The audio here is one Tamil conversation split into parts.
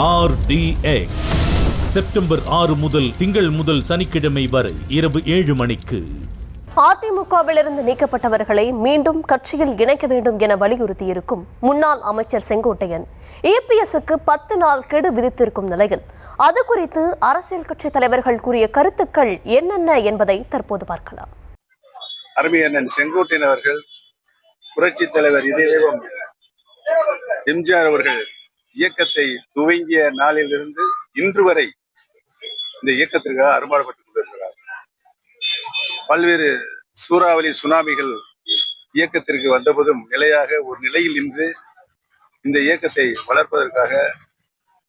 RDX செப்டம்பர் 6 முதல் திங்கள் முதல் சனிக்கிழமை வரை இரவு 7 மணிக்கு. அதிமுகவிலிருந்து நீக்கப்பட்டவர்களை மீண்டும் கட்சியில் இணைக்க வேண்டும் என வலியுறுத்தியிருக்கும் முன்னாள் அமைச்சர் செங்கோட்டையன் EPSக்கு 10 நாள் கெடு விதித்திருக்கும் நிலையில் அது குறித்து அரசியல் கட்சி தலைவர்கள் கூறிய கருத்துக்கள் என்னென்ன என்பதை தற்போது பார்க்கலாம். அருமையண்ணன் செங்கோட்டையன் அவர்கள் புரட்சி தலைவர் இதயம் எம்ஜிஆர் அவர்கள் இயக்கத்தை துவங்கிய நாளிலிருந்து இன்று வரை இந்த இயக்கத்திற்காக அரும்பாடுபட்டுக் கொண்டிருக்கிறார். பல்வேறு சூறாவளி சுனாமிகள் இயக்கத்திற்கு வந்தபோதும் நிலையாக ஒரு நிலையில் நின்று இந்த இயக்கத்தை வளர்ப்பதற்காக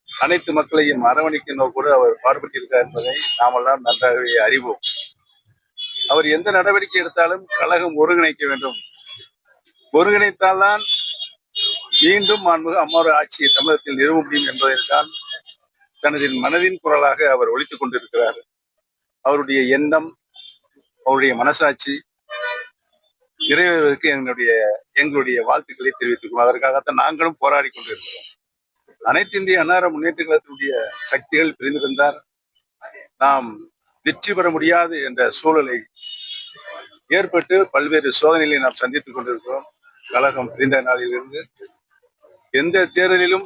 அனைத்து மக்களையும் அரவணைக்கும் நோக்கோடு அவர் பாடுபட்டிருக்கார் என்பதை நாமெல்லாம் நன்றாகவே அறிவோம். அவர் எந்த நடவடிக்கை எடுத்தாலும் கழகம் ஒருங்கிணைக்க வேண்டும், ஒருங்கிணைத்தால்தான் மீண்டும் மாண்புமிகு அம்மாவோட ஆட்சியை தமிழகத்தில் நிறுவ முடியும் என்பதைத்தான் தனது மனதின் குரலாக அவர் ஒலித்துக் கொண்டிருக்கிறார். அவருடைய எண்ணம், அவருடைய மனசாட்சி நிறைவேறுவதற்கு எங்களுடைய வாழ்த்துக்களை தெரிவித்துக்கொள்வோம். அதற்காகத்தான் நாங்களும் போராடி கொண்டிருக்கிறோம். அனைத்து இந்திய அன்னார முன்னேற்ற கழகத்தினுடைய சக்திகள் பிரிந்திருந்தார் நாம் வெற்றி பெற முடியாது என்ற சூழலை ஏற்பட்டு பல்வேறு சோதனைகளை நாம் சந்தித்துக் கொண்டிருக்கிறோம். கழகம் பிரிந்த நாளிலிருந்து எந்த தேர்தலிலும்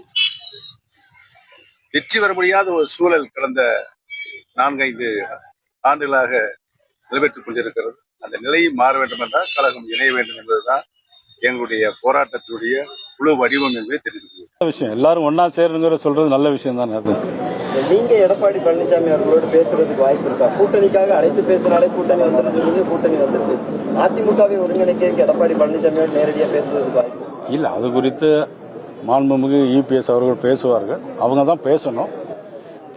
வெற்றி பெற முடியாத ஒரு சூழல் கடந்த 4-5 ஆண்டுகளாக நிலைபெற்றுக் கொண்டிருக்கிறது. அந்த நிலையை மாற வேண்டும் என்றால் கழகம் இணைய வேண்டும் என்பதுதான் எங்களுடைய போராட்டத்தினுடைய குழு வடிவம் என்பதை தெரிவிக்கிறது. விஷயம் எல்லாரும் ஒன்னா சேருங்கிற சொல்றது நல்ல விஷயம் தானே. அது நீங்க எடப்பாடி பழனிசாமி அவர்களோடு பேசுறதுக்கு வாய்ப்பு இருக்கா? கூட்டணிக்காக அழைத்து பேசினாலே கூட்டணி வந்துருந்தீங்க, கூட்டணி வந்துருக்கு. அதிமுகவை ஒருங்கிணைக்க எடப்பாடி பழனிசாமியோடு நேரடியா பேசுறதுக்கு வாய்ப்பு இல்ல. அது குறித்து மாண்புமிகு EPS அவர்கள் பேசுவார்கள். அவங்க தான் பேசணும்.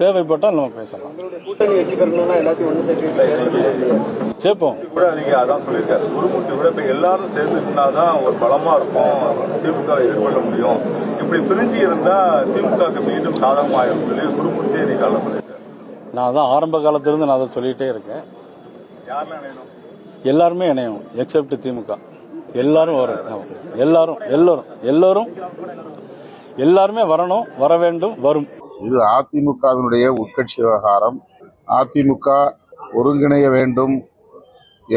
தேவைப்பட்டால் நம்ம பேசலாம். கூட்டணி வெற்றி பெறணும்னா எல்லாத்தையும் ஒன்று சேர்ப்போம் கூட நீங்க அதான் சொல்லியிருக்காரு. குருமூர்த்தி கூட இப்ப எல்லாரும் சேர்ந்துட்டாதான் ஒரு பலமா இருக்கும், திமுக எதிர்கொள்ள முடியும். இப்படி பிரிஞ்சு இருந்தா திமுக மீண்டும் சாதகமாயிரும் சொல்லி குருமூர்த்தி இன்னைக்கு சொல்லியிருக்காரு. நான் தான் ஆரம்ப காலத்திலிருந்து நான் அதை சொல்லிட்டே இருக்கேன். யாரெல்லாம் இணையணும்? எல்லாருமே இணையும் எக்ஸப்ட் திமுக. எல்லாரும் வரும். எல்லாருமே வரணும், வர வேண்டும், வரும். இது அதிமுகவினுடைய உட்கட்சி விவகாரம். அதிமுக ஒருங்கிணைய வேண்டும்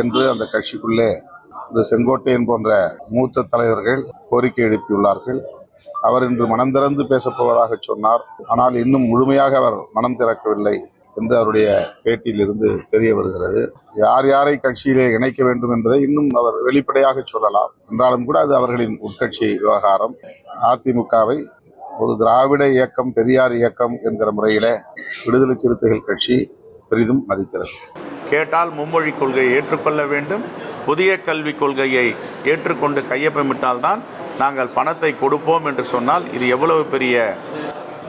என்று அந்த கட்சிக்குள்ளே இந்த செங்கோட்டையன் போன்ற மூத்த தலைவர்கள் கோரிக்கை எழுப்பியுள்ளார்கள். அவர் இன்று மனம் திறந்து பேசப்போவதாக சொன்னார். ஆனால் இன்னும் முழுமையாக அவர் மனம் திறக்கவில்லை என்று அவருடைய பேட்டியில் இருந்து தெரிய வருகிறது. யார் யாரை கட்சியிலே இணைக்க வேண்டும் என்பதை இன்னும் அவர் வெளிப்படையாக சொல்லலாம். என்றாலும் கூட அது அவர்களின் உட்கட்சி விவகாரம். அதிமுகவை ஒரு திராவிட இயக்கம், பெரியார் இயக்கம் என்கிற முறையில விடுதலை சிறுத்தைகள் கட்சி பெரிதும் மதிக்கிறது. கேட்டால் மும்மொழி கொள்கையை ஏற்றுக்கொள்ள வேண்டும், புதிய கல்விக் கொள்கையை ஏற்றுக்கொண்டு கையொப்பமிட்டால்தான் நாங்கள் பணத்தை கொடுப்போம் என்று சொன்னால் இது எவ்வளவு பெரிய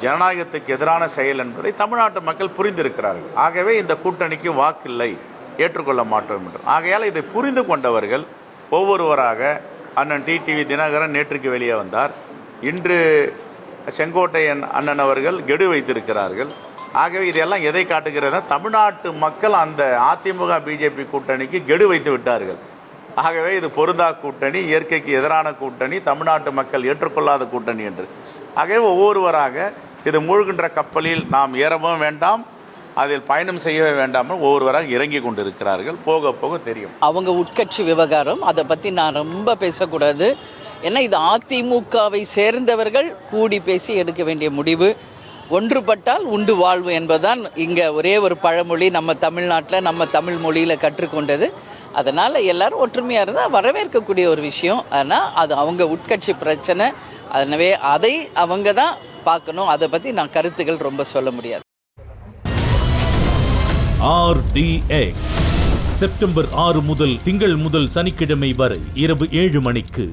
ஜனநாயகத்துக்கு எதிரான செயல் என்பதை தமிழ்நாட்டு மக்கள் புரிந்திருக்கிறார்கள். ஆகவே இந்த கூட்டணிக்கு வாக்கில்லை, ஏற்றுக்கொள்ள மாட்டோம் என்று. ஆகையால் இதை புரிந்து கொண்டவர்கள் ஒவ்வொருவராக அண்ணன் டிடிவி தினகரன் நேற்றுக்கு வெளியே வந்தார். இன்று செங்கோட்டையன் அண்ணன் அவர்கள் கெடு வைத்திருக்கிறார்கள். ஆகவே இதெல்லாம் எதை காட்டுகிறதா? தமிழ்நாட்டு மக்கள் அந்த அதிமுக பிஜேபி கூட்டணிக்கு கெடு வைத்து விட்டார்கள். ஆகவே இது பொருந்தா கூட்டணி, இயற்கைக்கு எதிரான கூட்டணி, தமிழ்நாட்டு மக்கள் ஏற்றுக்கொள்ளாத கூட்டணி என்று. ஆகவே ஒவ்வொருவராக இது மூழ்கின்ற கப்பலில் நாம் ஏறவும் வேண்டாம், அதில் பயணம் செய்யவே வேண்டாமல் ஒவ்வொருவராக இறங்கி கொண்டிருக்கிறார்கள். போக போக தெரியும். அவங்க உட்கட்சி விவகாரம், அதை பற்றி நான் ரொம்ப பேசக்கூடாது. ஏன்னா இது அதிமுகவை சேர்ந்தவர்கள் கூடி பேசி எடுக்க வேண்டிய முடிவு. ஒன்றுபட்டால் உண்டு வாழ்வு என்பதுதான் இங்கே ஒரே ஒரு பழமொழி நம்ம தமிழ்நாட்டில் நம்ம தமிழ் மொழியில் கற்றுக்கொண்டது. அதனால் எல்லாரும் ஒற்றுமையாக இருந்தால் வரவேற்கக்கூடிய ஒரு விஷயம். ஆனால் அது அவங்க உட்கட்சி பிரச்சனை. எனவே அதை அவங்க தான் பார்க்கணும். அதை பற்றி நான் கருத்துக்கள் ரொம்ப சொல்ல முடியாது. RDX செப்டம்பர் 6 முதல் திங்கள் முதல் சனிக்கிழமை வரை இரவு 7 மணிக்கு.